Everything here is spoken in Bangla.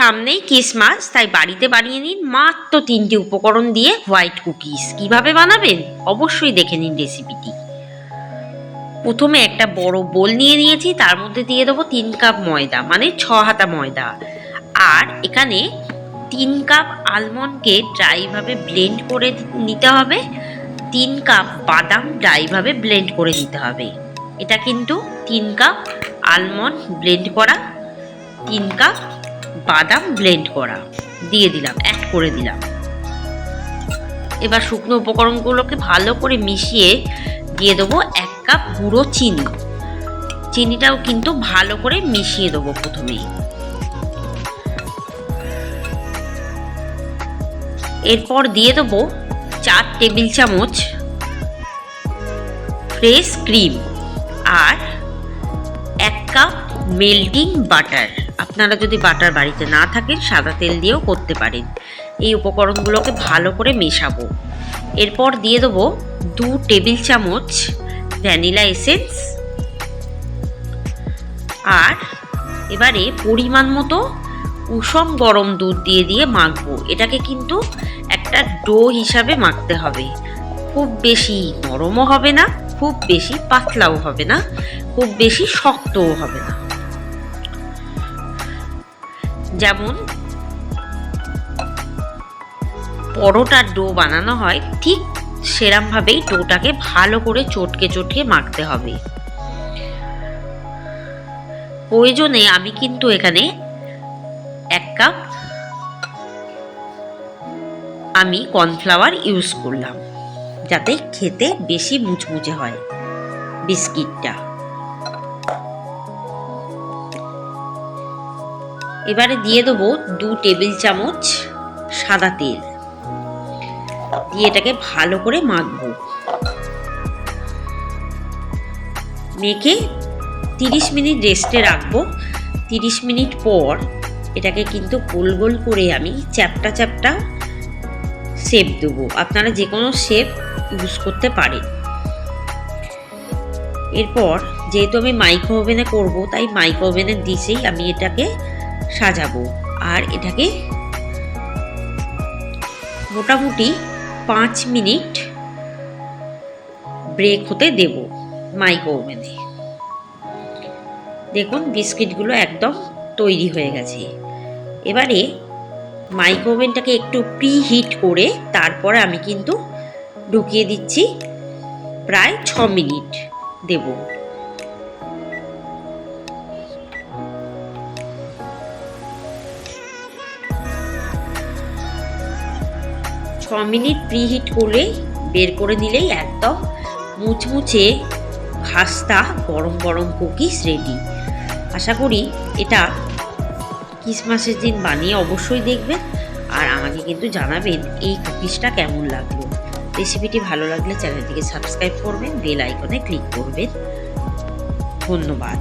সামনেই ক্রিসমাস, তাই বাড়িতে বানিয়ে নিন মাত্র 3টে উপকরণ দিয়ে হোয়াইট কুকিজ। কিভাবে বানাবেন অবশ্যই দেখে নিন রেসিপিটি। প্রথমে একটা বড় বোল নিয়ে নিয়েছি, তার মধ্যে দিয়ে দেবো 3 কাপ ময়দা, মানে 6 হাতা ময়দা। আর এখানে 3 কাপ আলমন্ডকে ড্রাইভাবে ব্লেন্ড করে নিতে হবে, 3 কাপ বাদাম ড্রাইভাবে ব্লেন্ড করে নিতে হবে। এটা কিন্তু 3 কাপ আলমন্ড ব্লেন্ড করা, 3 কাপ বাদাম ব্লেন্ড করা দিয়ে দিলাম, অ্যাড করে দিলাম। এবার শুকনো উপকরণগুলোকে ভালো করে মিশিয়ে দিয়ে দেবো 1 কাপ গুঁড়ো চিনি। চিনিটাও কিন্তু ভালো করে মিশিয়ে দেবো প্রথমেই। এরপর দিয়ে দেবো 4 টেবিল চামচ ফ্রেশ ক্রিম আর 1 কাপ মেল্টিং বাটার। আপনারা যদি বাটার বাড়িতে না থাকেন সাদা তেল দিয়েও করতে পারেন। এই উপকরণগুলোকে ভালো করে মেশাবো। এরপর দিয়ে দেবো 2 টেবিল চামচ ভ্যানিলা এসেন্স আর এবারে পরিমাণ মতো উষম গরম দুধ দিয়ে মাখবো। এটাকে কিন্তু একটা ডো হিসাবে মাখতে হবে। খুব বেশি নরমও হবে না, খুব বেশি পাতলাও হবে না, খুব বেশি শক্তও হবে না। যেমন পরোটার ডো বানানো হয় ঠিক সেরকমভাবেই ডোটাকে ভালো করে চটকে মাখতে হবে। প্রয়োজনে আমি কিন্তু এখানে 1 কাপ আমি কর্নফ্লাওয়ার ইউজ করলাম, যাতে খেতে বেশি মুচমুচে হয় বিস্কিটটা। এবারে দিয়ে দেবো 2 টেবিল চামচ সাদা তেল দিয়ে এটাকে ভালো করে মাখবো। মেখে 30 মিনিট রেস্টে রাখবো। 30 মিনিট পর এটাকে কিন্তু গোল গোল করে আমি চ্যাপটা শেপ দেবো। আপনারা যে কোনো শেপ ইউজ করতে পারেন। এরপর যেহেতু আমি মাইক্রো ওভেনে করবো, তাই মাইক্রো ওভেনের ডিশেই আমি এটাকে সাজাবো। আর এটাকে মোটামুটি 5 মিনিট ব্রেক হতে দেব মাইক্রো ওভেনে। দেখুন বিস্কিটগুলো একদম তৈরি হয়ে গেছে। এবারে মাইক্রো ওভেনটাকে একটু প্রি হিট করে তারপরে আমি কিন্তু ঢুকিয়ে দিচ্ছি, প্রায় 6 মিনিট দেব। 6 মিনিট প্রি হিট করে বের করে নিলেই একদম মুচমুচে খাস্তা গরম গরম কুকিজ রেডি। আশা করি এটা ক্রিসমাসের দিন বানিয়ে অবশ্যই দেখবেন আর আমাকে কিন্তু জানাবেন এই কুকিজটা কেমন লাগলো। রেসিপিটি ভালো লাগলে চ্যানেলটিকে সাবস্ক্রাইব করবেন, বেল আইকনে ক্লিক করবেন। ধন্যবাদ।